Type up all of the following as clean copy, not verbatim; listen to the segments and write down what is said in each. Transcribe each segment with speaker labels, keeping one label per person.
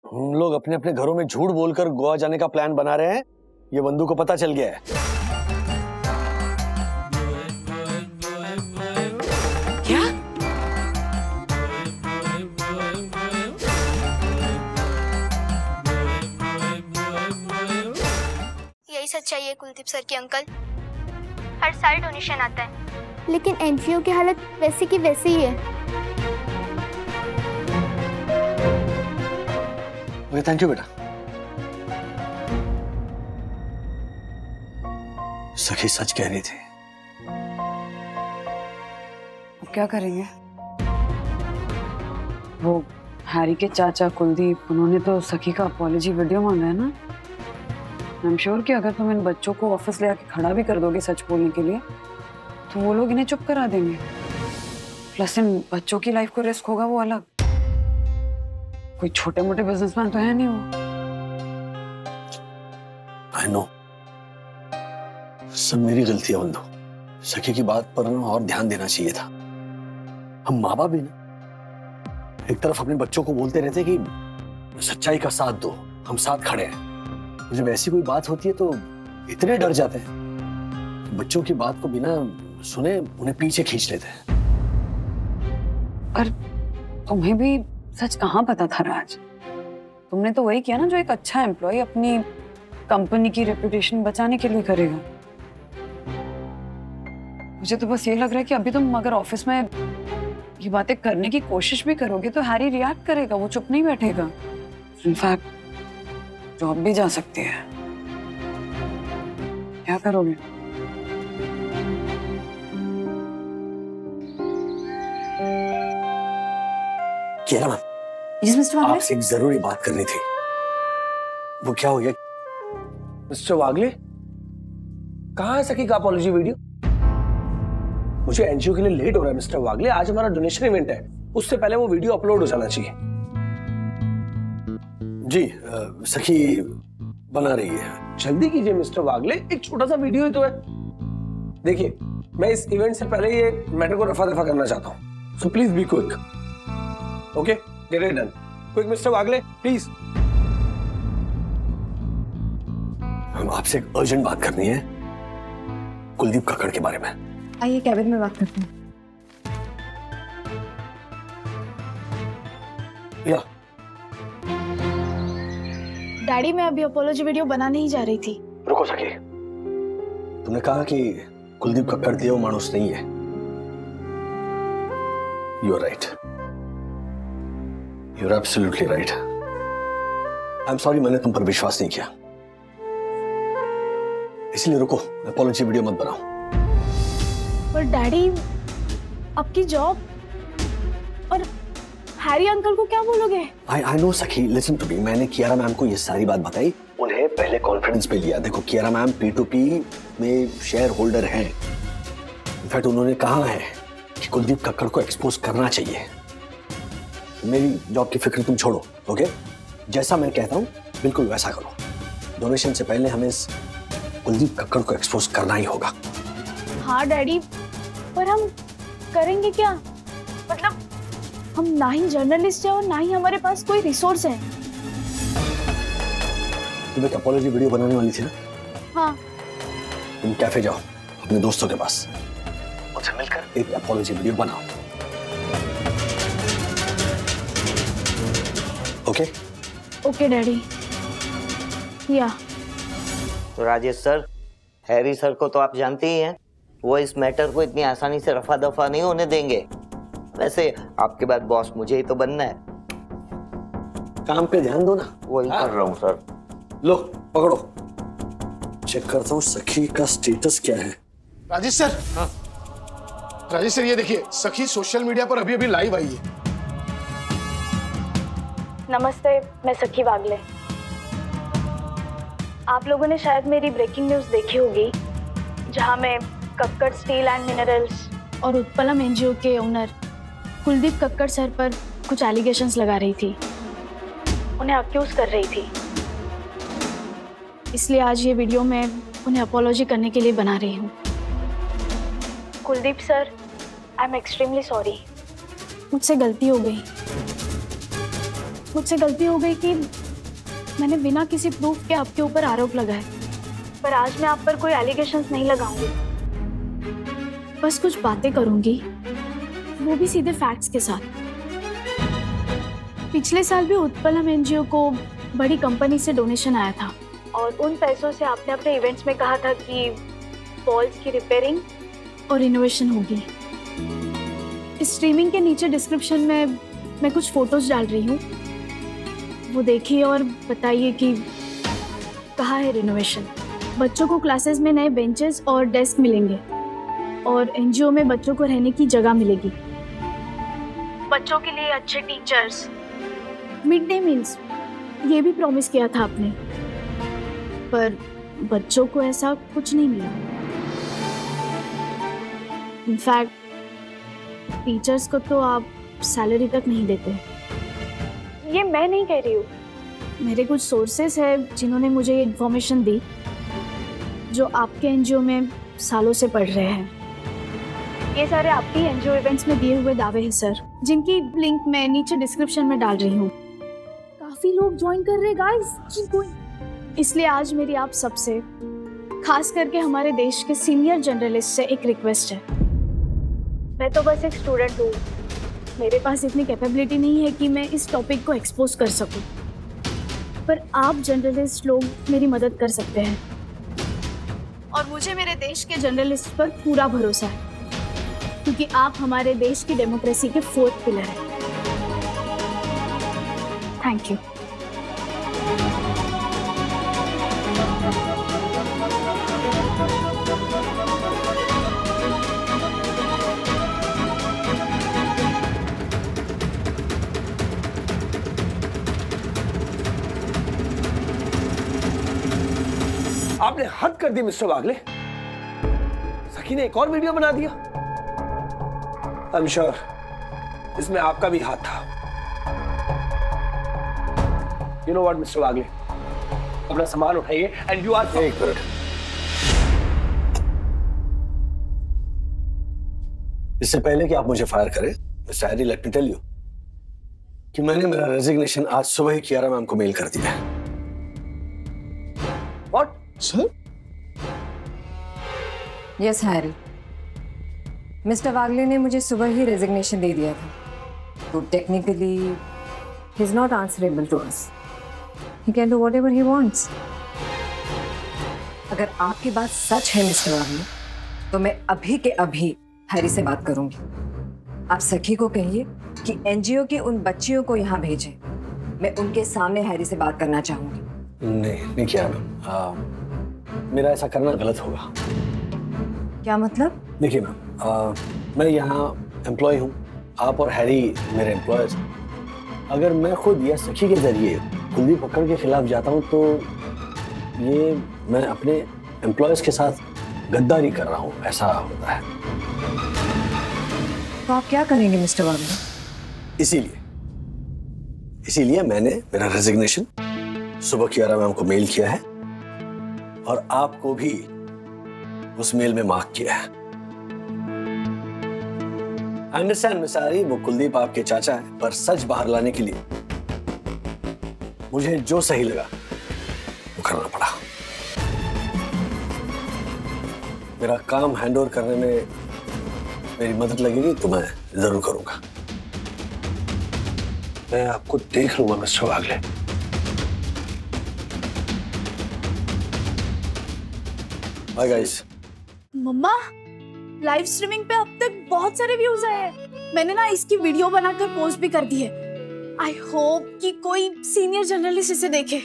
Speaker 1: हम लोग अपने अपने घरों में झूठ बोलकर गोवा जाने का प्लान बना रहे हैं, ये बंधु को पता चल गया है।
Speaker 2: क्या?
Speaker 3: यही सच्चाई है कुलदीप सर की अंकल। हर साल डोनेशन आता है, लेकिन एनजीओ की हालत वैसी की वैसी ही है।
Speaker 1: ओके, थैंक यू बेटा। सखी सच कह रही थी।
Speaker 2: अब क्या करेंगे? वो हैरी के चाचा कुलदीप, उन्होंने तो सखी का अपॉलजी वीडियो मांगा है ना। आई एम श्योर कि अगर तुम इन बच्चों को ऑफिस ले आके खड़ा भी कर दोगे सच बोलने के लिए, तो वो लोग इन्हें चुप करा देंगे। प्लस इन बच्चों की लाइफ को रिस्क होगा वो अलग। कोई छोटे मोटे बिजनेसमैन तो है नहीं वो।
Speaker 1: आई नो, सब मेरी गलती है बंधु। सखी की बात पर और ध्यान देना चाहिए था। हम माँ बाप भी ना एक तरफ अपने बच्चों को बोलते रहते कि सच्चाई का साथ दो, हम साथ खड़े हैं। जब ऐसी कोई बात होती है तो इतने डर जाते हैं, बच्चों की बात को बिना सुने उन्हें पीछे खींच लेते हैं।
Speaker 2: और तुम्हें भी सच कहाँ पता था राज? तुमने तो वही किया ना जो एक अच्छा एम्प्लॉय अपनी कंपनी की रेपुटेशन बचाने के लिए करेगा। मुझे तो बस ये लग रहा है कि अभी तुम अगर ऑफिस में ये बातें करने की कोशिश भी करोगे तो हैरी रिएक्ट करेगा, वो चुप नहीं बैठेगा। इनफैक्ट जॉब भी जा सकती है। क्या करोगे?
Speaker 1: कियारा मैम,
Speaker 2: यस मिस्टर वागले,
Speaker 1: आपसे एक जरूरी बात करनी थी। वो क्या हो गया?
Speaker 4: मिस्टर वागले, कहाँ है सखी का अपॉलजी वीडियो? मुझे एनजीओ के लिए लेट हो रहा है मिस्टर वागले। आज हमारा डोनेशन इवेंट है, उससे पहले वो वीडियो अपलोड हो जाना चाहिए।
Speaker 1: जी सखी बना रही है।
Speaker 4: जल्दी कीजिए मिस्टर वागले, एक छोटा सा वीडियो ही तो है। देखिए, मैं इस इवेंट से पहले ये मैटर को रफा दफा करना चाहता हूँ, so please be quick. Okay, get it done. Quick mister Wagle, please.
Speaker 1: हम आपसे एक अर्जेंट बात करनी है कुलदीप कक्कड़ के बारे में।
Speaker 2: आइए कैबिन में बात करते हैं।
Speaker 1: या
Speaker 3: डैडी, मैं अभी अपॉलजी वीडियो बनाने ही जा रही थी।
Speaker 1: रुको सखी, तुमने कहा कि कुलदीप कक्कड़ देव मानुस नहीं है। You are right, you are absolutely right. I am sorry, मैंने तुम पर विश्वास नहीं किया, इसलिए रुको, अपॉलजी वीडियो मत बनाओ।
Speaker 3: पर डैडी, आपकी जॉब और हैरी अंकल को क्या बोलोगे?
Speaker 1: आई नो सखी, लिसन टू मी। मैंने कियारा मैम को ये सारी बात बताई, उन्हें पहले कॉन्फ्रेंस पे लिया। देखो, कियारा मैम P2P में शेयर होल्डर हैं। इनफैक्ट उन्होंने कहा है कि कुलदीप कक्कड़ को एक्सपोज करना चाहिए। मेरी जॉब की फिक्र तुम छोड़ो, ओके? जैसा मैं कहता हूँ बिल्कुल वैसा करो। डोनेशन से पहले हमें इस कुलदीप कक्कड़ को एक्सपोज करना ही होगा।
Speaker 3: हाँ डैडी, पर हम करेंगे क्या? मतलब हम ना ही जर्नलिस्ट है और ना ही हमारे पास कोई रिसोर्स है।
Speaker 1: तुम एक अपॉलजी वीडियो बनाने वाली थी ना?
Speaker 3: हाँ।
Speaker 1: तुम कैफे जाओ अपने दोस्तों के पास, उनसे मिलकर एक अपॉलजी वीडियो बनाओ, ओके?
Speaker 3: Okay daddy. या
Speaker 5: तो राजेश सर, हैरी सर को तो आप जानते ही हैं, वो इस मैटर को इतनी आसानी से रफा दफा नहीं होने देंगे। वैसे आपके बाद बॉस मुझे ही तो बनना है।
Speaker 1: काम पे ध्यान दो ना।
Speaker 5: वही कर रहा हूँ सर।
Speaker 1: लो पकड़ो, चेक करता हूँ सखी का स्टेटस क्या है।
Speaker 6: राजेश सर, हाँ राजेश सर, ये देखिए सखी सोशल मीडिया पर अभी अभी लाइव आई है।
Speaker 3: नमस्ते, मैं सखी वागले। आप लोगों ने शायद मेरी ब्रेकिंग न्यूज देखी होगी, जहां मैं कक्कड़ स्टील एंड मिनरल्स और उत्पलम एनजीओ के ओनर कुलदीप कक्कड़ सर पर कुछ एलिगेशंस लगा रही थी, उन्हें अक्यूज कर रही थी। इसलिए आज ये वीडियो मैं उन्हें अपॉलॉजी करने के लिए बना रही हूँ। Kuldeep sir, I am extremely sorry, मुझसे गलती हो गई। मुझसे गलती हो गई कि मैंने बिना किसी प्रूफ के आपके ऊपर आरोप लगाए, पर आज मैं आप पर कोई एलिगेशंस नहीं लगाऊंगी, बस कुछ बातें करूंगी, वो भी सीधे फैक्ट्स के साथ। पिछले साल भी उत्पलम एनजीओ को बड़ी कंपनी से डोनेशन आया था और उन पैसों से आपने अपने इवेंट्स में कहा था कि वॉल्स की रिपेयरिंग और रिनोवेशन होगी। इस स्ट्रीमिंग के नीचे डिस्क्रिप्शन में मैं कुछ फोटोज डाल रही हूँ, वो देखिए और बताइए कि कहाँ है रिनोवेशन। बच्चों को क्लासेस में नए बेंचेस और डेस्क मिलेंगे और एनजीओ में बच्चों को रहने की जगह मिलेगी। बच्चों के लिए अच्छे टीचर्स, मिड डे मील्स, ये भी प्रॉमिस किया था आपने, पर बच्चों को ऐसा कुछ नहीं मिला। इनफैक्ट टीचर्स को तो आप सैलरी तक नहीं देते। ये मैं नहीं कह रही हूँ, मेरे कुछ सोर्सेस हैं जिन्होंने मुझे ये इन्फॉर्मेशन दी, जो आपके एनजीओ में सालों से पढ़ रहे हैं। ये सारे आपकी एनजीओ इवेंट्स में दिए हुए दावे हैं सर, जिनकी लिंक मैं नीचे डिस्क्रिप्शन में डाल रही हूँ। काफी लोग ज्वाइन कर रहे हैं गाइस, कीप गोइंग। इसलिए आज मेरी आप सबसे, खास करके हमारे देश के सीनियर जर्नलिस्ट से एक रिक्वेस्ट है। मैं तो बस एक स्टूडेंट हूँ, मेरे पास इतनी कैपेबिलिटी नहीं है कि मैं इस टॉपिक को एक्सपोज कर सकूं, पर आप जर्नलिस्ट लोग मेरी मदद कर सकते हैं और मुझे मेरे देश के जर्नलिस्ट पर पूरा भरोसा है, क्योंकि आप हमारे देश की डेमोक्रेसी के 4th पिलर हैं। Thank you.
Speaker 4: आपने हद कर दी मिस्टर वागले। सखी ने एक और वीडियो बना दिया। आई एम श्योर इसमें आपका भी हाथ था। You know what Mister Wagle, अपना सामान उठाइए एंड यू आर।
Speaker 1: एक मिनट, इससे पहले कि आप मुझे फायर करें, Mister Harry, let me tell you कि मैंने मेरा रेजिग्नेशन आज सुबह ही कियारा मैम को मेल कर दिया है।
Speaker 4: What
Speaker 6: sir?
Speaker 7: Yes Harry, Mister Wagle ने मुझे सुबह ही रेजिग्नेशन दे दिया था, तो technically he is not answerable to us. He can do whatever he wants. अगर आपकी बात सच है मिस्टर वागले, तो मैं अभी के अभी हैरी से बात करूंगी। आप सखी को कहिए कि एनजीओ की उन बच्चियों को यहाँ भेजें। मैं उनके सामने हैरी से बात करना चाहूंगी।
Speaker 1: नहीं किया मैम, मेरा ऐसा करना गलत होगा।
Speaker 7: क्या मतलब?
Speaker 1: देखिए मैम, मैं यहाँ एम्प्लॉय हूँ, आप और हैरी मेरे एम्प्लॉयज। अगर मैं खुद या सखी के जरिए कुलदीप कक्कड़ के खिलाफ जाता हूँ तो ये मैं अपने एम्प्लॉयज के साथ गद्दारी कर रहा हूँ, ऐसा होता है।
Speaker 7: तो आप क्या करेंगे मिस्टर वागले?
Speaker 1: इसीलिए मैंने मेरा रेजिग्नेशन सुबह कियारा मैम को मेल किया है और आपको भी उस मेल में मार्क किया है। आई अंडरस्टैंड मिस आरी, वो कुलदीप आपके चाचा है, पर सच बाहर लाने के लिए मुझे जो सही लगा वो करना पड़ा। मेरा काम हैंडओवर करने में मेरी मदद लगेगी तो मैं जरूर करूंगा। मैं आपको देख लूंगा मिस्टर वागले। Bye guys.
Speaker 3: मम्मा, लाइव स्ट्रीमिंग पे अब तक बहुत सारे व्यूज आए हैं। मैंने ना इसकी वीडियो बनाकर पोस्ट भी कर दी है। आई होप कि कोई सीनियर जर्नलिस्ट इसे देखे।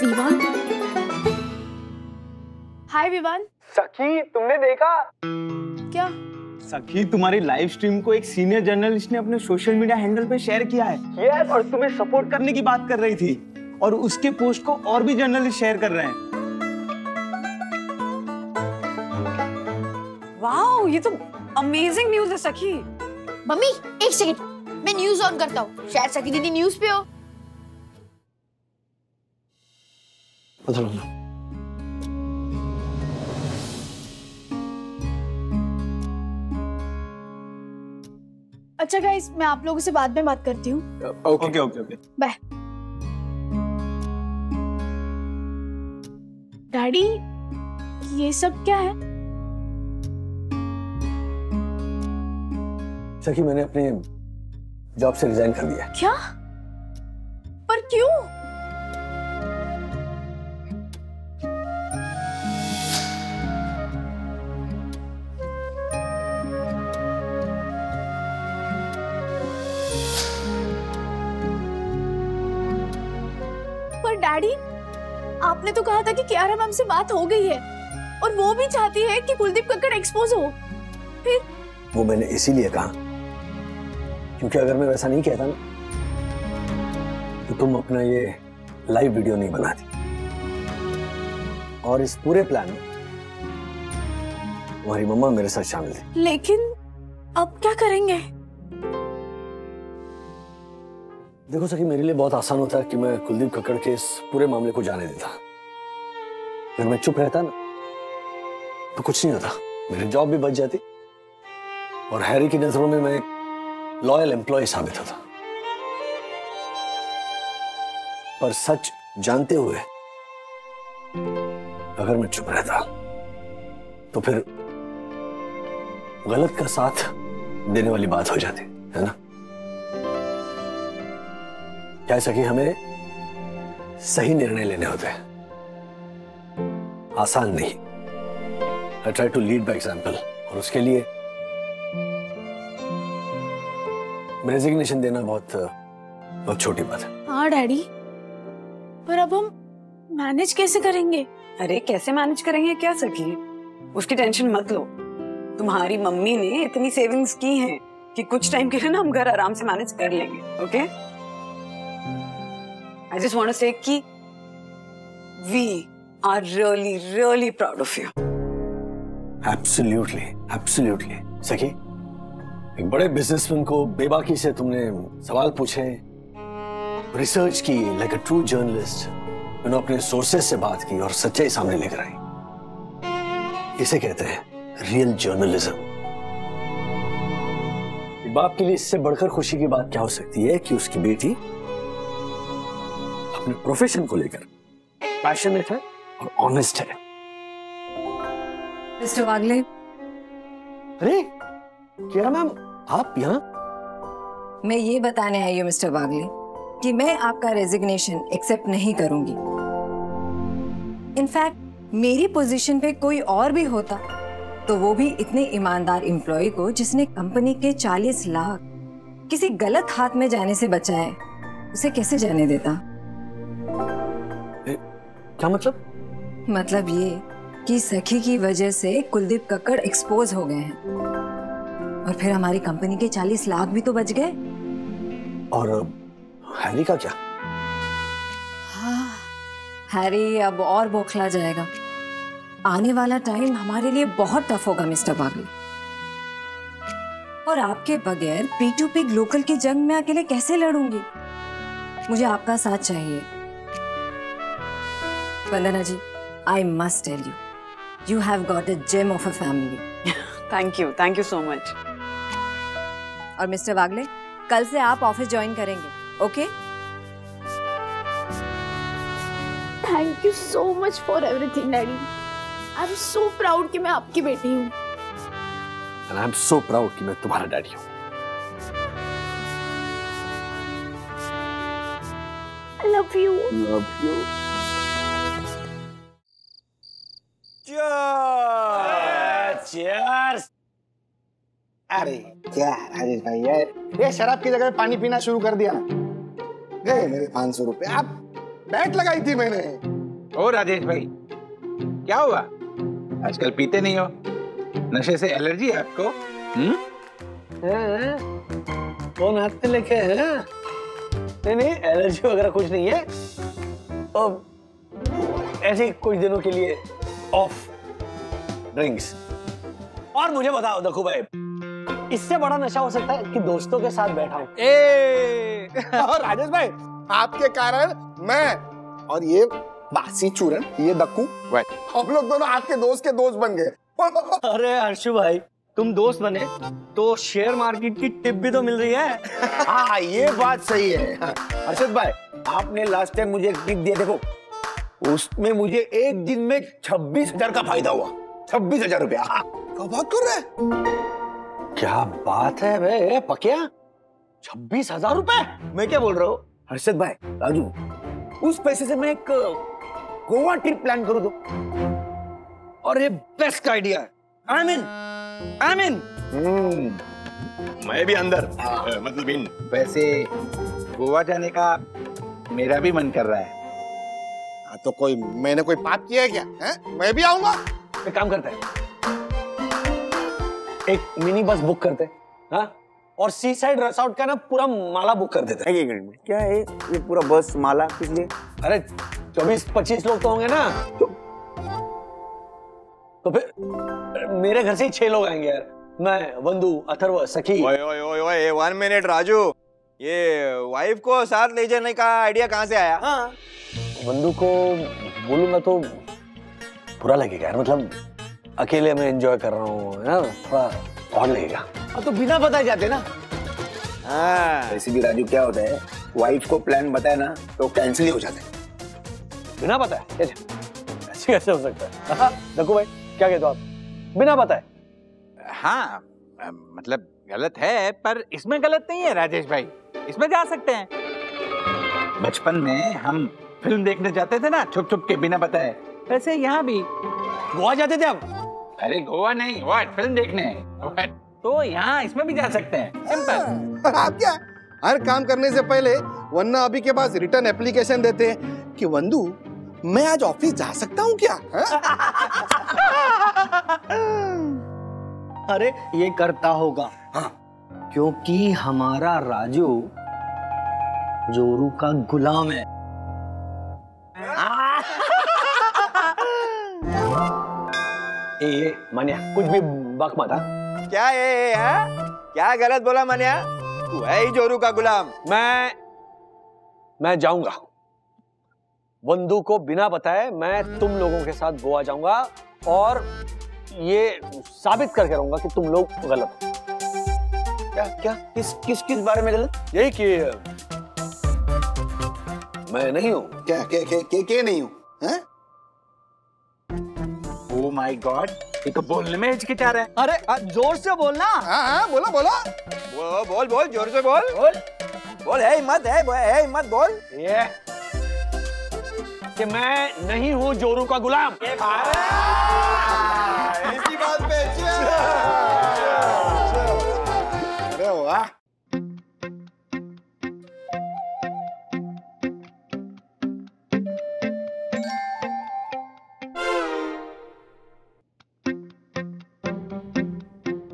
Speaker 3: विवान, हाय विवान।
Speaker 8: सखी, तुमने देखा?
Speaker 3: क्या?
Speaker 8: सखी, तुम्हारी लाइव स्ट्रीम को एक सीनियर जर्नलिस्ट ने अपने सोशल मीडिया हैंडल पे शेयर किया है। यस, और तुम्हें सपोर्ट करने की बात कर रही थी और उसके पोस्ट को और भी जर्नलिस्ट शेयर कर रहे हैं।
Speaker 2: वाओ, ये तो अमेजिंग न्यूज़ है सखी।
Speaker 9: मम्मी, एक सेकंड, मैं न्यूज़ ऑन करता हूँ। शायद सखी दीदी न्यूज़ पे हो।
Speaker 3: अच्छा गाइस, मैं आप लोगों से बाद में बात करती हूँ।
Speaker 8: Okay okay okay.
Speaker 3: Bye. Daddy, ये सब क्या है?
Speaker 1: सखी, मैंने अपने जॉब से रिजाइन कर दिया।
Speaker 3: क्या? पर क्यों? पर डैडी, आपने तो कहा था कि कियारा मैम से बात हो गई है और वो भी चाहती है कि कुलदीप कक्कड़ एक्सपोज हो। फिर
Speaker 1: वो मैंने इसीलिए कहा क्योंकि अगर मैं वैसा नहीं कहता ना तो तुम अपना ये लाइव वीडियो नहीं बनाती। और इस पूरे प्लान में तुम्हारी मम्मा मेरे साथ शामिल थी।
Speaker 3: लेकिन अब क्या करेंगे?
Speaker 1: देखो सखी, मेरे लिए बहुत आसान होता है कि मैं कुलदीप कक्कड़ के इस पूरे मामले को जाने देता। अगर मैं चुप रहता ना तो कुछ नहीं होता, मेरी जॉब भी बच जाती और हैरी की नजरों में मैं एक लॉयल एम्प्लॉय साबित होता। पर सच जानते हुए अगर मैं चुप रहता तो फिर गलत का साथ देने वाली बात हो जाती है ना। क्या सकी, हमें सही निर्णय लेने होते हैं, आसान नहीं। I try to lead by example और उसके लिए रेजिग्नेशन देना बहुत छोटी बात है।
Speaker 3: हाँ डैडी, पर अब हम मैनेज कैसे करेंगे?
Speaker 2: अरे कैसे मैनेज करेंगे क्या सकी, उसकी टेंशन मत लो। तुम्हारी मम्मी ने इतनी सेविंग्स की हैं कि कुछ टाइम के लिए ना हम घर आराम से मैनेज कर लेंगे। Okay, I just want to say कि we are really really proud of you.
Speaker 1: Absolutely absolutely सखी, एक बड़े बिजनेसमैन को बेबाकी से तुमने सवाल पूछे, रिसर्च की लाइक अ ट्रू जर्नलिस्ट, तुमने अपने सोर्सेस से बात की और सच्चाई सामने लेकर आई। इसे कहते हैं रियल जर्नलिज्म। बाप के लिए इससे बढ़कर खुशी की बात क्या हो सकती है कि उसकी बेटी अपने प्रोफेशन को लेकर पैशनेट है और ऑनेस्ट है।
Speaker 7: मिस्टर वागले।
Speaker 1: अरे कियारा मैम, आप यहाँ?
Speaker 7: मैं ये बताने आई हूँ मिस्टर वागले कि मैं आपका रेजिग्नेशन एक्सेप्ट नहीं करूंगी। इनफैक्ट मेरी पोजीशन पे कोई और भी होता तो वो भी इतने ईमानदार एम्प्लॉय को जिसने कंपनी के 40 लाख किसी गलत हाथ में जाने से बचाए, उसे कैसे जाने देता?
Speaker 1: क्या मतलब?
Speaker 7: मतलब ये कि सखी की वजह से कुलदीप कक्कड़ एक्सपोज हो गए हैं और फिर हमारी कंपनी के 40 लाख भी तो बच गए।
Speaker 1: और हैरी का क्या?
Speaker 7: हाँ, हैरी अब और बौखला जाएगा। आने वाला टाइम हमारे लिए बहुत टफ होगा मिस्टर वागले। और आपके बगैर P2P ग्लोकल की जंग में अकेले कैसे लड़ूंगी? मुझे आपका साथ चाहिए। वंदना जी, I must tell you, you have got a gem of a family.
Speaker 2: Thank you so much.
Speaker 7: और मिस्टर वागले, कल से आप ऑफिस ज्वाइन करेंगे, okay?
Speaker 3: Thank you so much for everything daddy. I am so proud कि मैं आपकी बेटी हूँ।
Speaker 1: And I'm so proud कि मैं तुम्हारा डैडी हूँ।
Speaker 3: I love you.
Speaker 1: Love you.
Speaker 6: Cheers! अरे क्या राजेश भाई, ये शराब की जगह पानी पीना शुरू कर दिया। गए मेरे 500 रुपए। आप बैट लगाई थी मैंने।
Speaker 10: ओ राजेश भाई, क्या हुआ? आजकल पीते नहीं हो? नशे से एलर्जी है आपको?
Speaker 1: कौन हाथ में लेके है? नहीं, एलर्जी वगैरह कुछ नहीं है। ऐसे कुछ दिनों के लिए ऑफ ड्रिंक्स। और मुझे बताओ देखो भाई, इससे बड़ा नशा हो सकता है कि दोस्तों के साथ बैठा हूं।
Speaker 6: और राजेश भाई, आपके कारण मैं और ये बासी चूरन, ये दक्कू, हम लोग दोनों आपके दोस्त के दोस्त बन गए।
Speaker 1: अरे हर्षु भाई,
Speaker 8: तुम दोस्त बने तो शेयर मार्केट की टिप भी तो मिल रही है।
Speaker 6: हाँ ये बात सही है। अर्षद भाई आपने लास्ट टाइम मुझे एक टिप दिया, देखो उसमें मुझे एक दिन में 26,000 का फायदा हुआ। 26,000 रुपया। क्या बात कर रहे हैं?
Speaker 1: क्या बात है बे पकिया, 26,000 रुपए?
Speaker 6: मैं क्या बोल रहा हूँ हर्षद भाई, राजू उस पैसे से मैं एक गोवा ट्रिप प्लान करूँ तो।
Speaker 8: और ये बेस्ट आइडिया है। I'm in।
Speaker 10: मैं भी अंदर, मतलब इन। वैसे गोवा जाने का मेरा भी मन कर रहा है।
Speaker 6: तो मैंने कोई पाप किया है क्या? मैं भी आऊंगा।
Speaker 1: एक काम करते हैं, एक मिनी बस बुक करते हैं, हाँ? और सी साइड रिसोर्ट का ना पूरा माला बुक कर देते हैं।
Speaker 6: क्या है ये पूरा बस माला किस लिए?
Speaker 1: अरे 24-25 लोग तो होंगे ना, तो फिर मेरे घर से ही 6 लोग आएंगे यार। मैं, वंदू, अथर्व, सखी।
Speaker 11: ओए 1 मिनट राजू, ये वाइफ को साथ ले जाने का आइडिया कहाँ से आया?
Speaker 1: हाँ वंदू को बोलूंगा तो बुरा लगेगा यार, मतलब अकेले मैं एंजॉय कर रहा हूँ ना, थोड़ा और लगेगा।
Speaker 6: तो बिना बताए जाते ना। वैसे भी राजू क्या होता है, वाइफ को प्लान बताए ना तो कैंसिल ही हो जाते हैं।
Speaker 1: बिना बताए ऐसे कैसे हो सकता है? देखो भाई क्या कहते हो आप, बिना बताए?
Speaker 10: हाँ मतलब गलत है, पर इसमें गलत नहीं है राजेश भाई, इसमें जा सकते हैं। बचपन में हम फिल्म देखने जाते थे ना छुप छुप के बिना बताए, वैसे यहाँ भी।
Speaker 1: गोवा जाते थे हम?
Speaker 10: अरे गोवा नहीं, व्हाट, फिल्म देखने। व्हाट, तो यहाँ इसमें भी जा सकते हैं, सिंपल।
Speaker 6: आप क्या हर काम करने से पहले वरना अभी के पास रिटर्न एप्लीकेशन देते हैं कि वंदू मैं आज ऑफिस जा सकता हूँ क्या?
Speaker 8: अरे ये करता होगा, हाँ, क्योंकि हमारा राजू जोरू का गुलाम है।
Speaker 1: ए मानिया कुछ भी बक मत।
Speaker 11: क्या है क्या गलत बोला मनिया? तू है ही जोरू का गुलाम।
Speaker 1: मैं जाऊंगा, वंदू को बिना बताए मैं तुम लोगों के साथ गोवा जाऊंगा और ये साबित करके रहूंगा कि तुम लोग गलत हो।
Speaker 6: क्या किस बारे में गलत?
Speaker 1: यही कि मैं नहीं हूं।
Speaker 6: क्या नहीं हूं?
Speaker 10: ओह माय गॉड, ये तो बोलने में हिचकिचा रहा है।
Speaker 8: अरे जोर से बोलना।
Speaker 6: हाँ बोला
Speaker 11: बोल जोर से बोल है हिम्मत बोल।
Speaker 1: ये कि मैं नहीं हूं जोरू का गुलाम।
Speaker 6: इसी बात पे अरे वाह।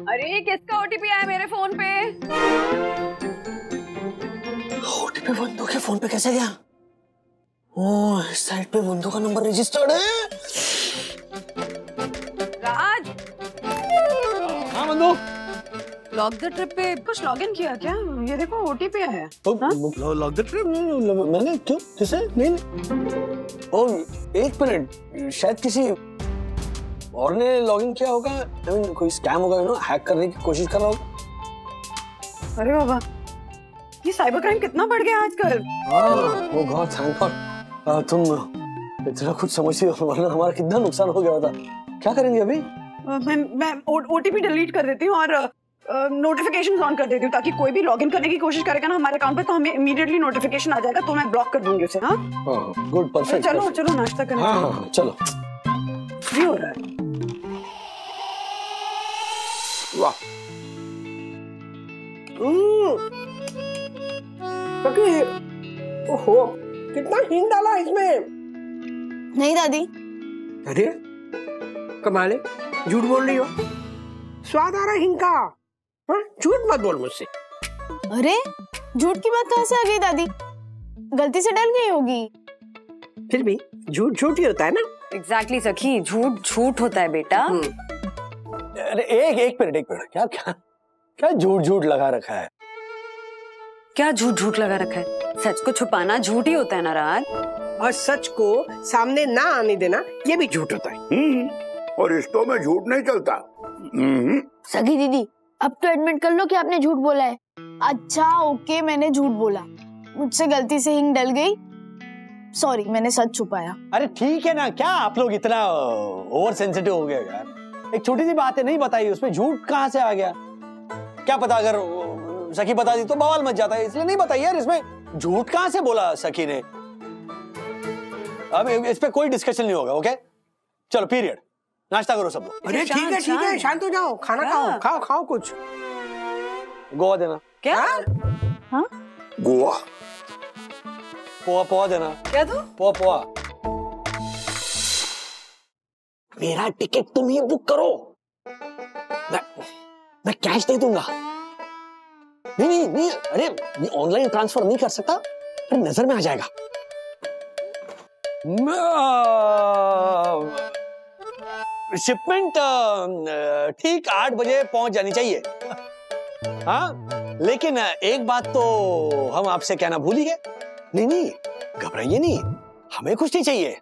Speaker 2: अरे किसका ओटीपी आया मेरे फोन पे?
Speaker 1: ओटीपी वंदू के फोन पे कैसे गया? ओह इस साइड पे वंदू का नंबर रजिस्टर्ड है।
Speaker 2: राज,
Speaker 1: हाँ वंदू,
Speaker 2: लॉक द ट्रिप पे कुछ लॉगिन किया क्या? ये देखो ओटीपी आया।
Speaker 1: Lock the trip? मैंने क्यों? किसे? नहीं। ओह एक मिनट, शायद किसी और ने लॉगिन किया होगा। कोई स्कैम होगा, यू नो, हैक करने की कोशिश कर रहा होगा।
Speaker 2: अरे बाबा, ये साइबर क्राइम कितना बढ़ गया आजकल।
Speaker 1: ओह गॉड, थैंक गॉड तुम इतना कुछ समझती हो, वरना हमारा कितना नुकसान हो गया होता। क्या करेंगे अभी?
Speaker 2: मैं ओटीपी डिलीट कर देती हूँ और नोटिफिकेशंस ऑन कर देती हूँ, ताकि कोई भी लॉगिन करने की कोशिश करेगा ना हमारे अकाउंट पे तो हमें इमीडिएटली नोटिफिकेशन आ जाएगा, तो मैं ब्लॉक कर दूंगी उसे। हाँ
Speaker 1: गुड, परफेक्ट।
Speaker 2: चलो नाश्ता करें।
Speaker 1: हाँ चलो,
Speaker 2: फ्री हो रहा है।
Speaker 6: वाह, ओहो कितना हींग डाला इसमें।
Speaker 9: नहीं दादी।
Speaker 12: अरे कमाल है, झूठ बोल रही हो, स्वाद आ रहा हिंग का। झूठ मत बोल मुझसे।
Speaker 9: अरे झूठ की बात कहाँ से आ गई दादी? गलती से डल गई होगी।
Speaker 12: फिर भी झूठ झूठ ही होता है ना।
Speaker 2: एग्जैक्टली सखी, झूठ झूठ होता है बेटा।
Speaker 1: अरे एक मिनट, क्या झूठ लगा रखा है?
Speaker 2: क्या झूठ लगा रखा है? सच को छुपाना झूठ ही होता है ना राज।
Speaker 12: और सच को सामने ना आने देना ये भी झूठ होता है।
Speaker 6: और रिश्तों में झूठ नहीं चलता।
Speaker 3: सगी दीदी, अब तो एडमिट कर लो कि आपने झूठ बोला है। अच्छा ओके, मैंने झूठ बोला, मुझसे गलती से हिंग डल गई, सॉरी, मैंने सच छुपाया।
Speaker 1: अरे ठीक है ना, क्या आप लोग इतना ओवर सेंसिटिव हो गए यार। एक छोटी सी बात है, नहीं बताई, उसमें झूठ कहाँ से आ गया? क्या पता अगर सखी बता दी तो बवाल मच जाता है, इसलिए नहीं बताई यार। इसमें झूठ कहाँ से बोला सखी ने? अब इस पे कोई डिस्कशन नहीं होगा। ओके चलो पीरियड, नाश्ता करो सब लोग।
Speaker 12: अरे ठीक है, शांत हो जाओ, खाना खाओ, खाओ कुछ।
Speaker 1: गोवा देना।
Speaker 2: क्या? हाँ?
Speaker 6: गोवा?
Speaker 1: पोहा देना।
Speaker 2: क्या दो?
Speaker 1: पोहा। मेरा टिकट तुम ही बुक करो, मैं कैश दे दूंगा। नहीं, अरे ये ऑनलाइन ट्रांसफर नहीं कर सकता, अरे नजर में आ जाएगा। शिपमेंट ठीक 8 बजे पहुंच जानी चाहिए। हाँ, लेकिन एक बात तो हम आपसे कहना भूल ही गए। नहीं, घबराइए नहीं, हमें कुछ नहीं चाहिए।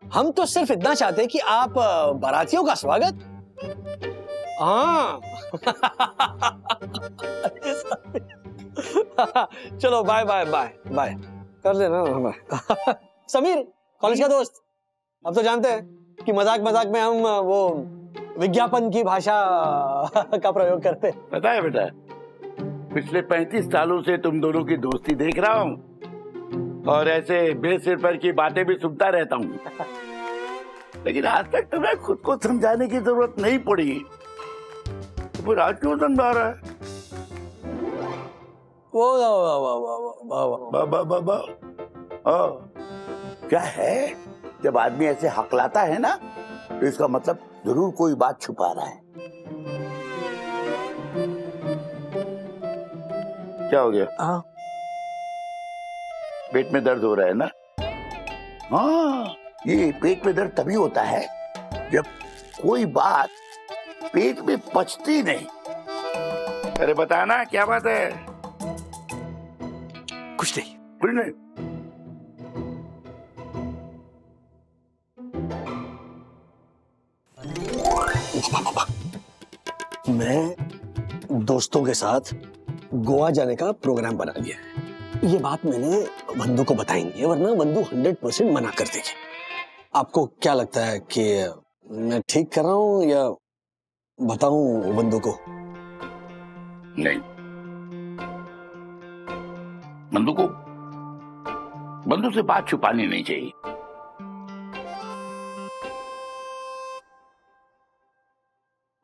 Speaker 1: हम तो सिर्फ इतना चाहते हैं कि आप बारातियों का स्वागत। हाँ चलो बाय कर लेना। समीर, कॉलेज का दोस्त, अब तो जानते हैं कि मजाक में हम वो विज्ञापन की भाषा का प्रयोग करते हैं।
Speaker 13: पता है बेटा, पिछले 35 सालों से तुम दोनों की दोस्ती देख रहा हूँ और ऐसे बेसिर पर की बातें भी सुनता रहता हूँ, लेकिन आज तक तुम्हें खुद को समझाने की जरूरत नहीं पड़ी। तो फिर आज क्यों समझा रहा है? क्या है, जब आदमी ऐसे हकलाता है ना, तो इसका मतलब जरूर कोई बात छुपा रहा है। क्या हो गया? पेट में दर्द हो रहा है ना? हाँ, ये पेट में दर्द तभी होता है जब कोई बात पेट में पचती नहीं। अरे बताना क्या बात है?
Speaker 1: कुछ नहीं। मैं दोस्तों के साथ गोवा जाने का प्रोग्राम बना लिया है। ये बात मैंने बंधु को बताएंगे, वरना बंधु 100% मना कर देंगे। आपको क्या लगता है कि मैं ठीक कर रहा हूँ या बताऊं बंधु को?
Speaker 13: नहीं, बंधु से बात छुपानी नहीं चाहिए।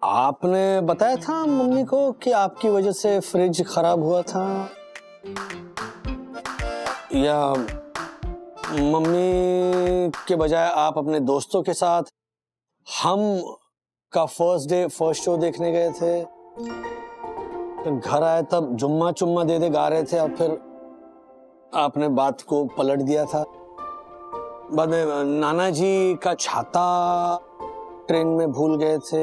Speaker 1: आपने बताया था मम्मी को कि आपकी वजह से फ्रिज खराब हुआ था, या मम्मी के बजाय आप अपने दोस्तों के साथ हम का फर्स्ट शो देखने गए थे, फिर घर आए तब जुम्मा चुम्मा दे गा रहे थे, और फिर आपने बात को पलट दिया था। बाद में नाना जी का छाता ट्रेन में भूल गए थे,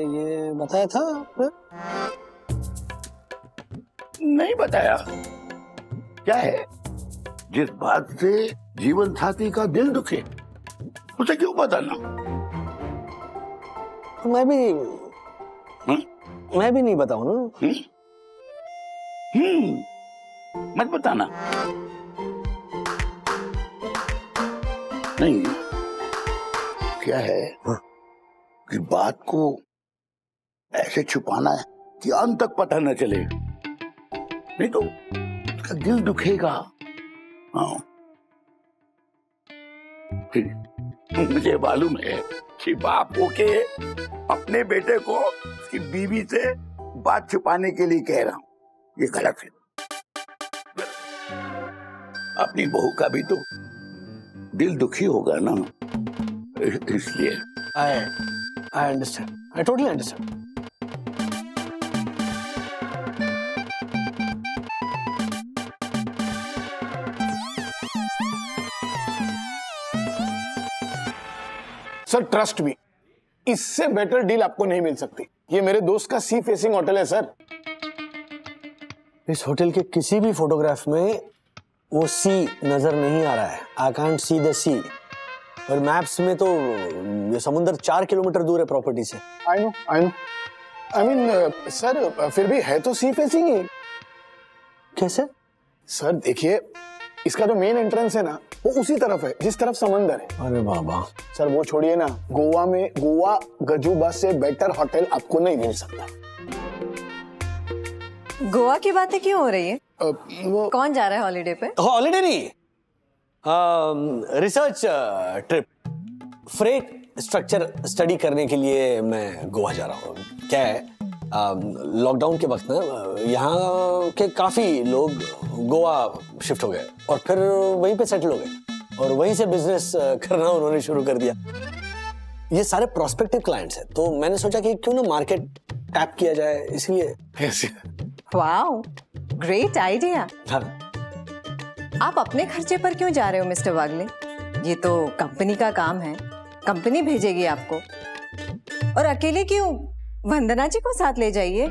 Speaker 1: ये बताया था आपने?
Speaker 13: नहीं बताया। क्या है, जिस बात से जीवन साथी का दिल दुखे उसे क्यों बताना?
Speaker 1: मैं भी नहीं बताऊं ना।
Speaker 13: मत बताना। नहीं, क्या है कि बात को ऐसे छुपाना है कि अंत तक पता न चले, नहीं तो उसका दिल दुखेगा। हाँ, मुझे मालूम है कि बाप होके अपने बेटे को उसकी बीवी से बात छुपाने के लिए कह रहा हूं, ये गलत है। अपनी बहू का भी तो दिल दुखी होगा ना, इसलिए।
Speaker 1: I understand. I totally understand.
Speaker 14: Sir trust me, इससे बेटर डील आपको नहीं मिल सकती। ये मेरे दोस्त का सी फेसिंग होटल है सर।
Speaker 1: इस होटल के किसी भी फोटोग्राफ में वो सी नजर नहीं आ रहा है। I can't see the sea. और मैप्स में तो ये समुंदर 4 किलोमीटर दूर है प्रॉपर्टी से।
Speaker 14: I know. I mean sir फिर भी है तो सी फेसिंग ही।
Speaker 1: कैसे?
Speaker 14: सर देखिए, इसका जो मेन एंट्रेंस है ना वो उसी तरफ है जिस तरफ समंदर है।
Speaker 1: अरे बाबा।
Speaker 14: सर वो छोड़िए ना, गोवा में गोवा गजूबा से बेटर होटल आपको नहीं मिल सकता।
Speaker 7: गोवा की बातें क्यों हो रही है? कौन जा रहा है हॉलीडे पे?
Speaker 1: हॉलीडे नहीं, research trip, freight structure study करने के लिए मैं गोवा जा रहा हूँ। क्या है, लॉकडाउन के वक्त ना यहाँ के काफी लोग गोवा शिफ्ट हो गए और फिर वहीं पे सेटल हो गए और वहीं से बिजनेस करना उन्होंने शुरू कर दिया। ये सारे प्रोस्पेक्टिव क्लाइंट्स हैं, तो मैंने सोचा कि क्यों ना मार्केट टैप किया जाए, इसलिए।
Speaker 7: Wow, great idea.
Speaker 1: हाँ।
Speaker 7: आप अपने खर्चे पर क्यों जा रहे हो मिस्टर वागले? ये तो कंपनी का काम है, कंपनी भेजेगी आपको। और अकेले क्यों? वंदना जी को साथ ले जाइए।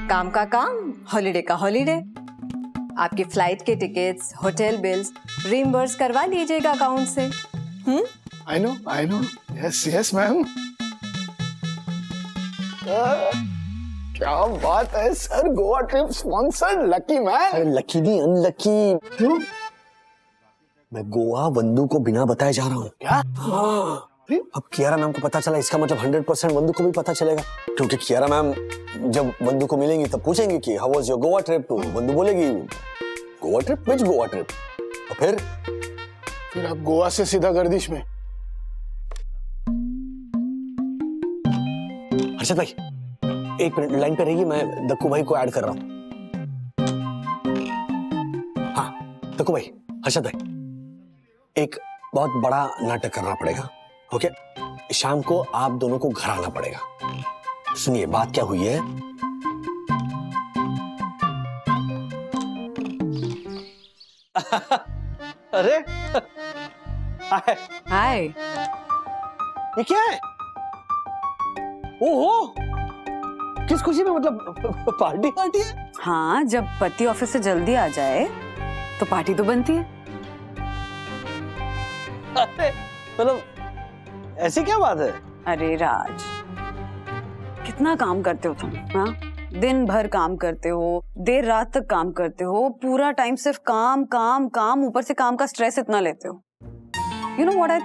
Speaker 7: काम का काम, हॉलीडे का हॉलीडे। आपकी फ्लाइट के टिकट्स, होटल बिल्स रीइंबर्स करवा लीजिएगा अकाउंट से।
Speaker 14: I know, yes ma'am. क्या बात है sir, Goa trip sponsored, lucky man.
Speaker 1: अरे लकी नहीं, अनलकी। क्यों? मैं गोवा वंदू को बिना बताए जा रहा हूँ।
Speaker 14: क्या?
Speaker 1: हाँ। अब कियारा मैम को पता चला, इसका मतलब 100% वंदू को भी पता चलेगा, क्योंकि कियारा मैम जब वंदू को मिलेंगी तब पूछेंगी कि how was your Goa trip, तो वंदू बोलेगी Goa trip, which Goa trip? और फिर
Speaker 14: आप गोवा से सीधा गर्दिश में।
Speaker 1: हर्षद भाई एक मिनट लाइन पे रहिए, मैं दक्कू भाई को ऐड कर रहा हूँ। हाँ दक्कू भाई, हर्षद भाई, एक बहुत बड़ा नाटक करना पड़ेगा, ओके? शाम को आप दोनों को घर आना पड़ेगा। सुनिए बात क्या हुई है। अरे
Speaker 2: हाय,
Speaker 1: ये क्या है? ओहो, किस खुशी में? मतलब पार्टी है?
Speaker 2: हाँ, जब पति ऑफिस से जल्दी आ जाए तो पार्टी तो बनती है।
Speaker 1: अरे मतलब ऐसी क्या बात है?
Speaker 2: अरे राज, कितना काम करते हो तुम? हाँ, दिन भर काम करते हो, देर रात तक काम करते हो, पूरा टाइम सिर्फ काम काम काम, ऊपर से काम का स्ट्रेस इतना लेते हो। You know what I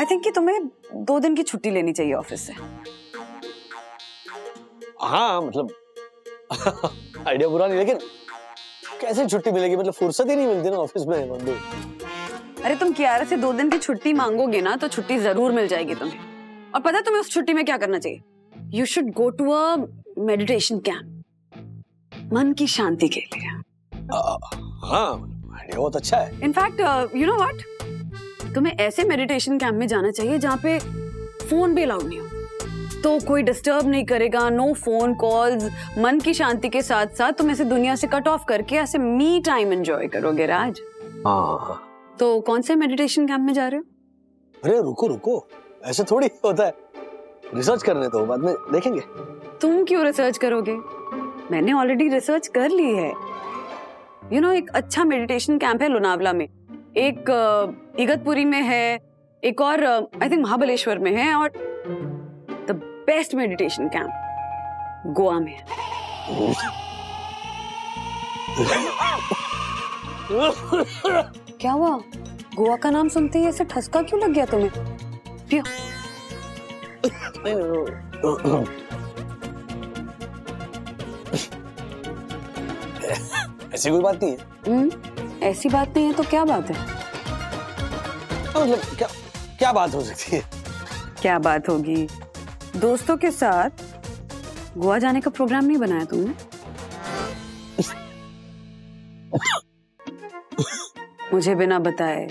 Speaker 2: think कि तुम्हें 2 दिन की छुट्टी लेनी चाहिए ऑफिस से।
Speaker 1: हाँ मतलब आइडिया बुरा नहीं, लेकिन कैसे छुट्टी मिलेगी? मतलब फुर्सत ही नहीं मिलती ना ऑफिस में बंदू।
Speaker 2: अरे तुम कियारा से 2 दिन की छुट्टी मांगोगे ना तो छुट्टी जरूर मिल जाएगी तुम्हें। और पता है तुम्हें उस छुट्टी में क्या करना चाहिए? You should go to a meditation camp, मन की शांति के लिए।
Speaker 1: हाँ, आइडिया बहुत अच्छा है।
Speaker 2: इनफैक्ट यू नो व्हाट, तुम्हें ऐसे मेडिटेशन कैंप में जाना चाहिए जहाँ पे फोन भी अलाउड नहीं हो, तो कोई डिस्टर्ब नहीं करेगा, नो फोन कॉल्स, मन की शांति के साथ साथ तुम ऐसे दुनिया से कट ऑफ करके ऐसे मी टाइम एंजॉय करोगे राज।
Speaker 1: हाँ।
Speaker 2: तो कौन से मेडिटेशन कैंप में जा रहे हो?
Speaker 1: अरे रुको, ऐसे थोड़ी होता है, रिसर्च करने तो बाद में देखेंगे।
Speaker 2: तुम क्यों रिसर्च करोगे? मैंने ऑलरेडी रिसर्च कर ली है। यू नो, एक अच्छा मेडिटेशन कैंप है लोनावला में, एक इगतपुरी में है, एक और आई थिंक महाबलेश्वर में है, और the best meditation camp Goa में है। क्या हुआ? गोवा का नाम सुनते ही ऐसे ठसका क्यों लग गया तुम्हें? पियो।
Speaker 1: ऐसी कोई बात नहीं है।
Speaker 2: ऐसी बात नहीं है तो क्या बात है?
Speaker 1: मतलब क्या बात हो सकती है?
Speaker 2: क्या बात होगी? दोस्तों के साथ गोवा जाने का प्रोग्राम नहीं बनाया तुमने? मुझे बिना बताए,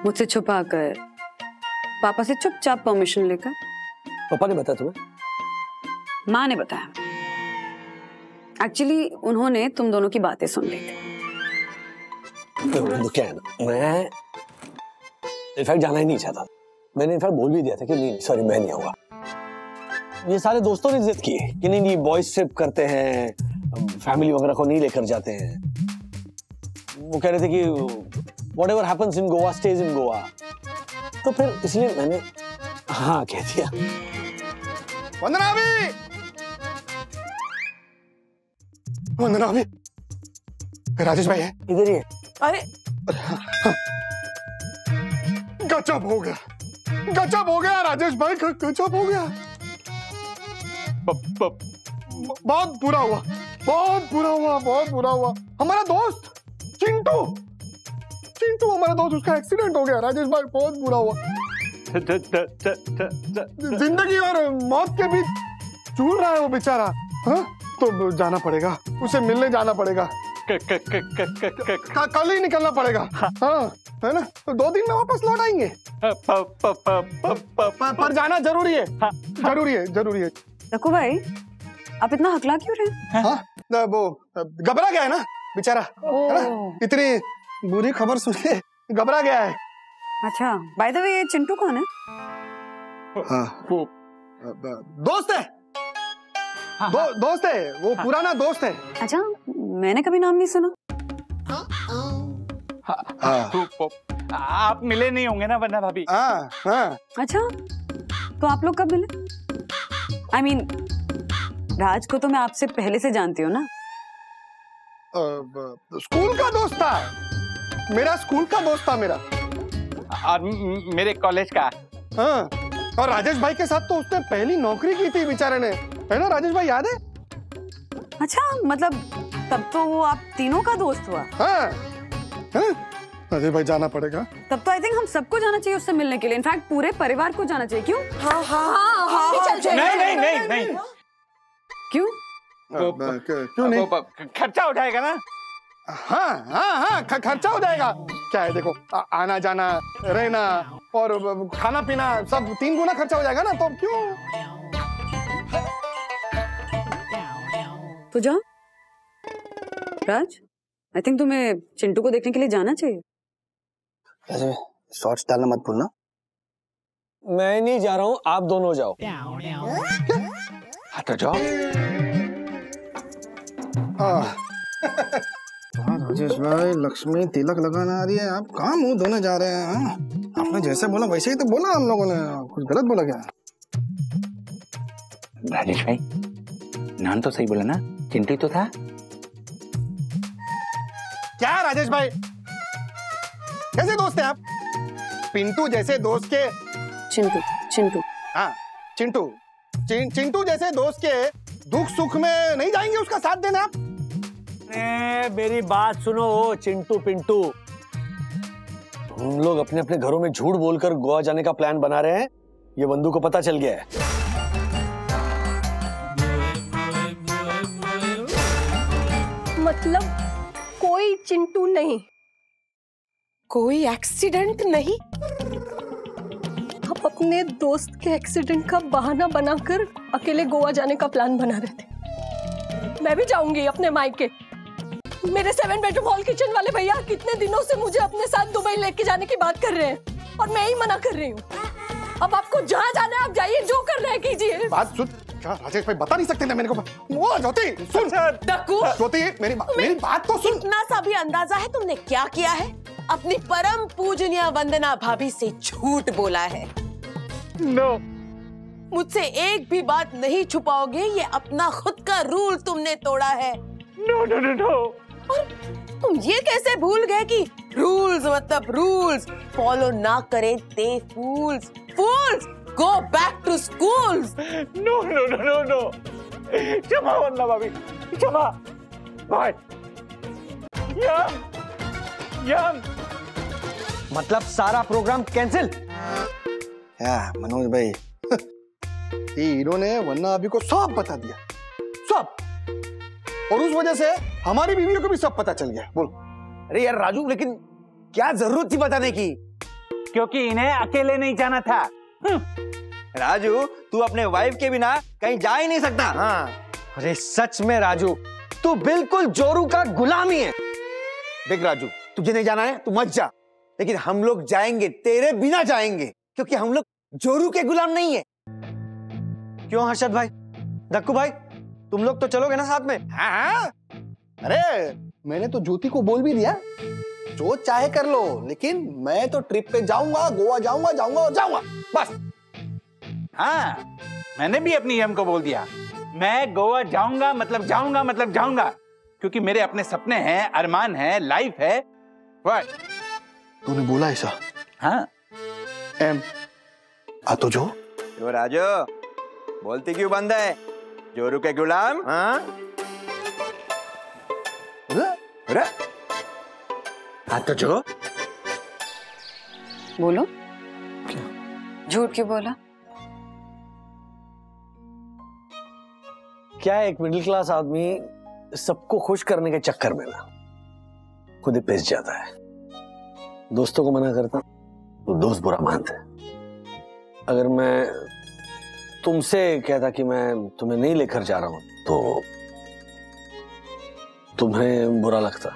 Speaker 2: मुझसे छुपा कर, पापा से चुपचाप परमिशन लेकर।
Speaker 1: पापा ने बताया तुम्हें?
Speaker 2: माँ ने बताया। एक्चुअली उन्होंने तुम दोनों की बातें सुन ली थी।
Speaker 1: तो क्या है ना, मैं इनफैक्ट जाना ही नहीं चाहता। मैंने इनफैक्ट बोल भी दिया था कि नहीं सॉरी मैं नहीं आऊंगा। ये सारे दोस्तों ने जिद की कि नहीं बॉयज ट्रिप करते हैं, फैमिली वगैरह को नहीं लेकर जाते हैं। वो कह रहे थे कि whatever happens in Goa stays in Goa। तो फिर इसलिए मैंने हाँ कह दिया।
Speaker 6: वंदना भी
Speaker 14: वंदना भाभी, राजेश भाई है
Speaker 12: इधर ही है। अरे
Speaker 14: गजब हो गया, गजब हो गया राजेश भाई, गजब हो गया। बहुत बुरा हुआ, बहुत बुरा हुआ, बहुत बुरा हुआ। हमारा दोस्त चिंटू, चिंटू हमारा दोस्त, उसका एक्सीडेंट हो गया राजेश भाई, बहुत बुरा हुआ। जिंदगी और मौत के बीच झूल रहा है वो बेचारा। हाँ? तो जाना पड़ेगा, उसे मिलने जाना पड़ेगा, कल ही निकलना पड़ेगा। हाँ है ना, तो 2 दिन में वापस लौट आएंगे। पर जाना जरूरी है, जरूरी है, जरूरी है।
Speaker 2: रघु भाई, आप इतना हकला क्यों रहे?
Speaker 14: हाँ, वो घबरा गया है ना बेचारा, है ना? इतनी बुरी खबर सुन के घबरा गया है।
Speaker 2: अच्छा, बाय द वे चिंटू कौन है?
Speaker 14: हाँ, वो दोस्त है, दोस्त है, वो पुराना दोस्त है।
Speaker 2: अच्छा, मैंने कभी नाम नहीं सुना।
Speaker 10: आप मिले नहीं होंगे ना वरना भाभी?
Speaker 14: हाँ।
Speaker 2: अच्छा, तो आप लोग कब मिले? I mean, राज को तो मैं आपसे पहले से जानती हूँ ना।
Speaker 14: स्कूल का दोस्त था मेरा, स्कूल का दोस्त था मेरा,
Speaker 10: और मेरे कॉलेज का।
Speaker 14: हाँ, और राजेश भाई के साथ तो उसने पहली नौकरी की थी बेचारे ने, है ना राजेश भाई, याद है?
Speaker 2: अच्छा, मतलब तब तो वो आप तीनों का दोस्त हुआ।
Speaker 14: हाँ, हाँ? राजेश भाई जाना पड़ेगा।
Speaker 2: तब तो आई थिंक हम सबको जाना चाहिए उससे मिलने के लिए, इनफैक्ट पूरे परिवार को जाना चाहिए। क्यों?
Speaker 12: हाँ हाँ हाँ हाँ,
Speaker 10: नहीं।
Speaker 2: क्यों?
Speaker 14: क्यों नहीं?
Speaker 10: खर्चा उठाएगा ना।
Speaker 14: हाँ, खर्चा हो जाएगा। क्या है देखो, आना जाना, रहना और खाना पीना सब 3 गुना खर्चा हो जाएगा ना, तो क्यों?
Speaker 2: तो जा राज, आई थिंक तुम्हें चिंटू को देखने के लिए जाना चाहिए।
Speaker 1: वैसे शॉर्ट्स डालना मत भूलना।
Speaker 4: मैं नहीं जा रहा हूँ, आप दोनों जाओ।
Speaker 10: हाँ तो जाओ।
Speaker 15: राजेश भाई, लक्ष्मी तिलक लगाना आ रही है, आप कहाँ मुंह धोने जा रहे हैं? हाँ? आपने जैसे बोला वैसे ही तो बोला, हम लोगों ने कुछ गलत बोला क्या?
Speaker 10: राजेश भाई, नाम तो सही बोला ना, चिंटू तो था।
Speaker 14: क्या राजेश भाई, कैसे दोस्त हैं आप? पिंटू जैसे दोस्त के
Speaker 2: चिंटू
Speaker 14: हाँ, चिंटू जैसे दोस्त के दुख सुख में नहीं जाएंगे उसका साथ देना आप?
Speaker 1: मेरी बात सुनो चिंटू पिंटू, हम लोग अपने अपने घरों में झूठ बोलकर गोवा जाने का प्लान बना रहे हैं, ये बंधु को पता चल गया है।
Speaker 12: मतलब कोई चिंटू नहीं, कोई एक्सीडेंट नहीं? आप अपने दोस्त के एक्सीडेंट का बहाना बनाकर अकेले गोवा जाने का प्लान बना रहे थे। मैं भी जाऊंगी अपने मायके। मेरे 7 बेडरूम हॉल किचन वाले भैया कितने दिनों से मुझे अपने साथ दुबई लेके जाने की बात कर रहे हैं और मैं ही मना कर रही हूँ। अब आपको जहाँ जाना है आप जाइए, जो करना है कीजिए।
Speaker 14: बात सुन, क्या राजेश भाई बता नहीं सकते ना मेरे को? वो ज्योति सुन, ज्योति मेरी बात तो सुन।
Speaker 16: इतना सा भी अंदाजा है तुमने क्या किया है? अपनी परम पूजनीय वंदना भाभी से झूठ बोला है।
Speaker 10: नो,
Speaker 16: मुझसे एक भी बात नहीं छुपाओगे, ये अपना खुद का रूल तुमने तोड़ा है।
Speaker 10: नो।
Speaker 16: और तुम ये कैसे भूल गए कि रूल्स मतलब रूल्स, फॉलो ना करें the fools. Go back to schools.
Speaker 10: No. Kshama Vandana भाभी, क्षमा। भाई यम
Speaker 1: मतलब सारा प्रोग्राम कैंसिल?
Speaker 15: क्या मनोज भाई,
Speaker 14: इन्होंने वन्ना अभी को सब बता दिया, सब, और उस वजह से हमारी बीवियों को भी सब पता चल गया। बोल।
Speaker 6: अरे यार राजू, लेकिन क्या जरूरत थी बताने की?
Speaker 10: क्योंकि इन्हें अकेले नहीं जाना था।
Speaker 11: राजू, तू अपने वाइफ के बिना कहीं जा ही नहीं सकता।
Speaker 6: हाँ।
Speaker 1: अरे सच में राजू, तू बिल्कुल जोरू का गुलाम ही है।
Speaker 6: देख राजू, तुझे नहीं जाना है तू मत जा, लेकिन हम लोग जाएंगे, तेरे बिना जाएंगे, क्योंकि हम लोग जोरू के गुलाम नहीं है।
Speaker 1: क्यों हर्षद भाई, दक्कू भाई, तुम लोग तो चलोगे ना साथ में?
Speaker 14: हाँ। अरे मैंने तो ज्योति को बोल भी दिया, जो चाहे कर लो, लेकिन मैं तो ट्रिप पे जाऊंगा, गोवा जाऊंगा बस।
Speaker 10: हाँ, मैंने भी अपनी यम को बोल दिया, मैं गोवा जाऊंगा मतलब जाऊंगा। क्योंकि मेरे अपने सपने हैं, अरमान है, लाइफ है। What?
Speaker 14: तूने बोला ऐसा?
Speaker 10: हाँ।
Speaker 14: एम आ तो जो
Speaker 11: राजू बोलती क्यों बंद है? जोरू के गुलाम। हाँ
Speaker 1: तो जो
Speaker 2: बोलो। झूठ क्यों बोला?
Speaker 1: क्या एक मिडिल क्लास आदमी सबको खुश करने के चक्कर में ना खुद ही पिस जाता है। दोस्तों को मना करता तो दोस्त बुरा मानते हैं। अगर मैं तुमसे कहता कि मैं तुम्हें नहीं लेकर जा रहा हूं तो तुम्हें बुरा लगता।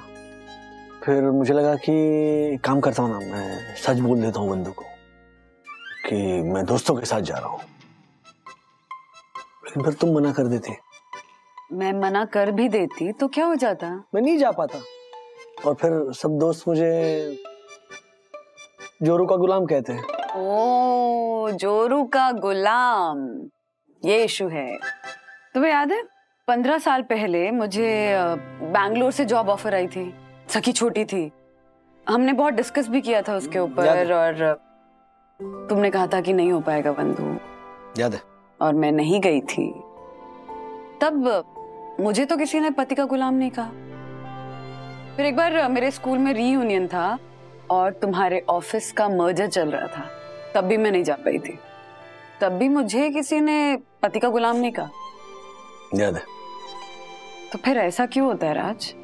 Speaker 1: फिर मुझे लगा कि काम करता हूं ना, मैं सच बोल देता हूं बंधु को कि मैं दोस्तों के साथ जा रहा हूं। लेकिन फिर तुम मना कर देती।
Speaker 2: मैं मना कर भी देती तो क्या हो जाता?
Speaker 1: मैं नहीं जा पाता और फिर सब दोस्त मुझे जोरू का गुलाम कहते हैं।
Speaker 2: ओ, जोरू का गुलाम, ये इशू है। तुम्हें याद है 15 साल पहले मुझे बैंगलोर से जॉब ऑफर आई थी। सखी छोटी थी, हमने बहुत डिस्कस भी किया था उसके ऊपर और तुमने कहा था कि नहीं हो पाएगा बंधु।
Speaker 1: याद है।
Speaker 2: और मैं नहीं गई थी। तब मुझे तो किसी ने पति का गुलाम नहीं कहा। फिर एक बार मेरे स्कूल में रीयूनियन था और तुम्हारे ऑफिस का मर्जर चल रहा था, तब भी मैं नहीं जा पाई थी। तब भी मुझे किसी ने पति का गुलाम नहीं कहा।
Speaker 1: याद है।
Speaker 2: तो फिर ऐसा क्यों होता है राज,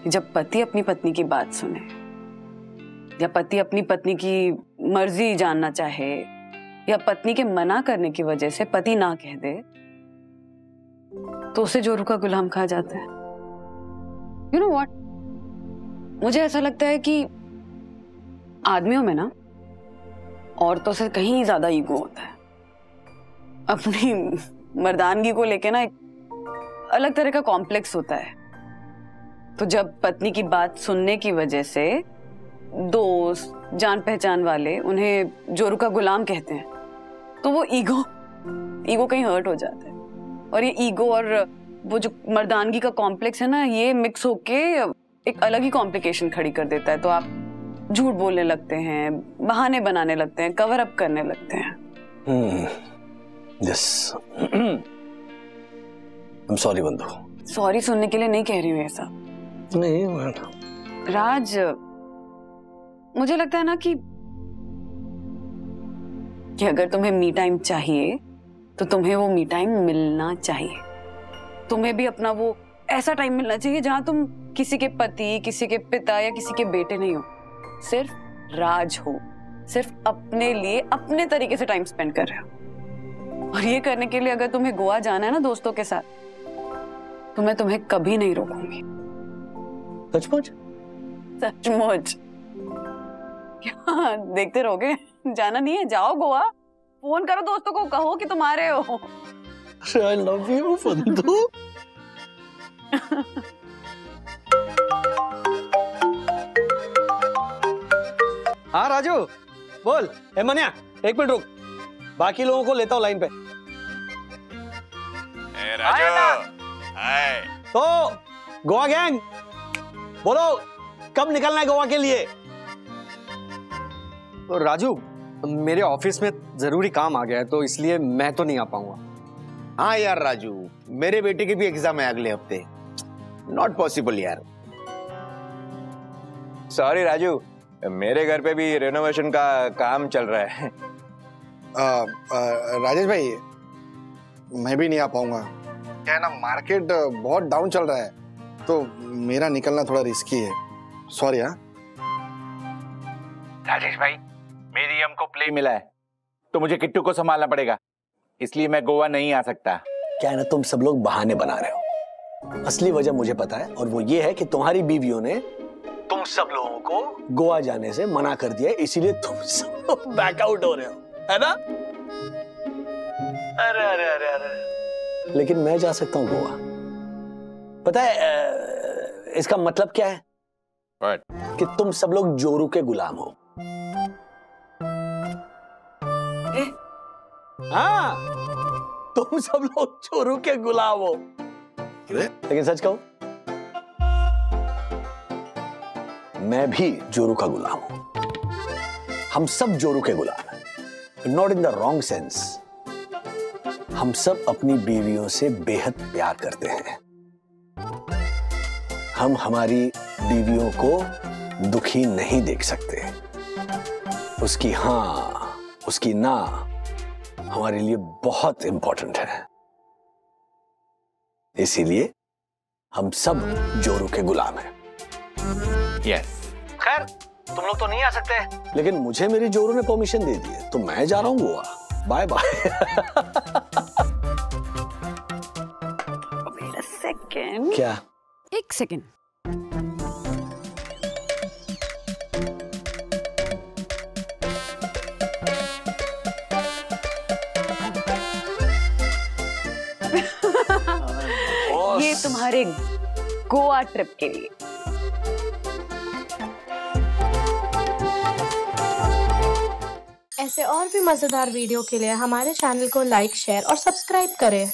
Speaker 2: जब पति अपनी पत्नी की बात सुने या पति अपनी पत्नी की मर्जी जानना चाहे या पत्नी के मना करने की वजह से पति ना कह दे तो उसे जोरू का गुलाम कहा जाता है। यू नो व्हाट, मुझे ऐसा लगता है कि आदमियों में ना औरतों से कहीं ज्यादा ईगो होता है। अपनी मर्दानगी को लेके ना एक अलग तरह का कॉम्प्लेक्स होता है। तो जब पत्नी की बात सुनने की वजह से दोस्त, जान पहचान वाले उन्हें जोरू का गुलाम कहते हैं तो वो ईगो कहीं हर्ट हो जाता है। और ये ईगो और वो जो मर्दानगी का कॉम्प्लेक्स है ना, ये मिक्स होके एक अलग ही कॉम्प्लिकेशन खड़ी कर देता है। तो आप झूठ बोलने लगते हैं, बहाने बनाने लगते हैं, कवर अप करने लगते हैं।
Speaker 1: यस, I'm sorry बंधु।
Speaker 2: सॉरी सुनने के लिए नहीं कह रही हूँ ऐसा।
Speaker 1: नहीं
Speaker 2: राज, मुझे लगता है ना कि अगर तुम्हें मी टाइम चाहिए तो तुम्हें वो मी टाइम मिलना चाहिए। तुम्हें भी अपना वो ऐसा टाइम मिलना चाहिए जहां तुम किसी के पति, किसी के पिता या किसी के बेटे नहीं हो, सिर्फ राज हो, सिर्फ अपने लिए अपने तरीके से टाइम स्पेंड कर रहे हो। और ये करने के लिए अगर तुम्हें गोवा जाना है ना दोस्तों के साथ, तो मैं तुम्हें कभी नहीं रोकूंगी।
Speaker 1: सचमुच?
Speaker 2: सचमुच। क्या देखते रहोगे? जाना नहीं है, जाओ गोवा, फोन करो दोस्तों को, कहो कि तुम आ रहे हो।
Speaker 1: I love you, बंधु। हाँ राजू, बोल। ए मनिया, एक मिनट रुक, बाकी लोगों को लेता हूँ लाइन पे।
Speaker 11: राजू, हाय।
Speaker 1: तो गोवा गैंग, बोलो कब निकलना है गोवा के लिए?
Speaker 17: तो राजू, मेरे ऑफिस में जरूरी काम आ गया है तो इसलिए मैं तो नहीं आ पाऊंगा।
Speaker 6: हाँ यार राजू, मेरे बेटे के भी एग्जाम है अगले हफ्ते। नॉट पॉसिबल यार।
Speaker 11: सॉरी राजू, मेरे घर पे भी रेनोवेशन का काम चल रहा है।
Speaker 15: राजेश भाई, मैं भी नहीं आ पाऊंगा। क्या है ना, मार्केट बहुत डाउन चल रहा है तो मेरा निकलना थोड़ा रिस्की है। सॉरी। हाँ
Speaker 10: राजेश भाई, मेरी हमको प्ले मिला है तो मुझे किट्टू को संभालना पड़ेगा, इसलिए मैं गोवा नहीं आ सकता।
Speaker 1: क्या है ना, तुम सब लोग बहाने बना रहे हो। असली वजह मुझे पता है और वो ये है कि तुम्हारी बीवियों ने तुम सब लोगों को गोवा जाने से मना कर दिया, इसीलिए तुम सब बैकआउट हो रहे हो, है ना? अरे अरे अरे अरे, लेकिन मैं जा सकता हूं गोवा। पता है इसका मतलब क्या है? कि तुम सब लोग जोरू के गुलाम हो। हाँ, तुम सब लोग जोरू के गुलाम हो। लेकिन सच कहूं, मैं भी जोरू का गुलाम हूं। हम सब जोरू के गुलाम हैं, not in the wrong sense. हम सब अपनी बीवियों से बेहद प्यार करते हैं। हम हमारी बीवियों को दुखी नहीं देख सकते। उसकी हां, उसकी ना हमारे लिए बहुत इंपॉर्टेंट है। इसीलिए हम सब जोरू के गुलाम हैं।
Speaker 10: यस।
Speaker 1: खैर, तुम लोग तो नहीं आ सकते, लेकिन मुझे मेरी जोरू ने परमिशन दे दी है, तो मैं जा रहा हूं Goa. Bye bye.
Speaker 2: Wait a second.
Speaker 1: क्या?
Speaker 2: एक सेकेंड। ये तुम्हारे गोवा ट्रिप के लिए।
Speaker 3: ऐसे और भी मजेदार वीडियो के लिए हमारे चैनल को लाइक, शेयर और सब्सक्राइब करें।